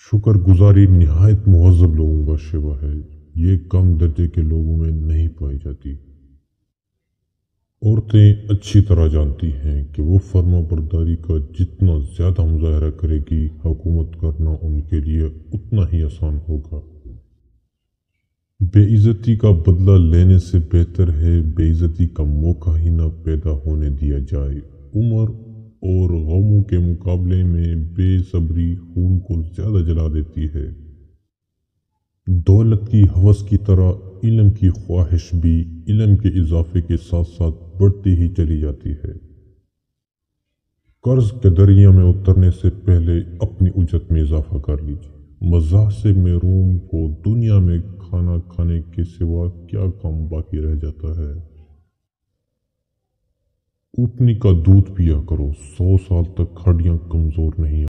शुक्रगुजारी निहायत मुहज़्ज़ब लोगों का शिवा है। ये कम दर्जे के लोगों में नहीं पाई जाती। औरतें अच्छी तरह जानती हैं कि वो फर्माबरदारी का जितना ज़्यादा मुजाहरा करेगी, हुकूमत करना उनके लिए उतना ही आसान होगा। बेइज्जती का बदला लेने से बेहतर है बेइज्जती का मौका ही ना पैदा होने दिया जाए। उम्र और गमों के मुकाबले में बेसब्री खून को ज़्यादा जला देती है। दौलत की हवस की तरह इल्म की ख्वाहिश भी इल्म के इजाफे के साथ साथ बढ़ती ही चली जाती है। कर्ज के दरिया में उतरने से पहले अपनी उजरत में इजाफा कर लीजिए। मज़ाह से महरूम को दुनिया में खाना खाने के सिवा क्या काम बाकी रह जाता है। ऊँटनी का दूध पिया करो, 100 साल तक हड्डियाँ कमज़ोर नहीं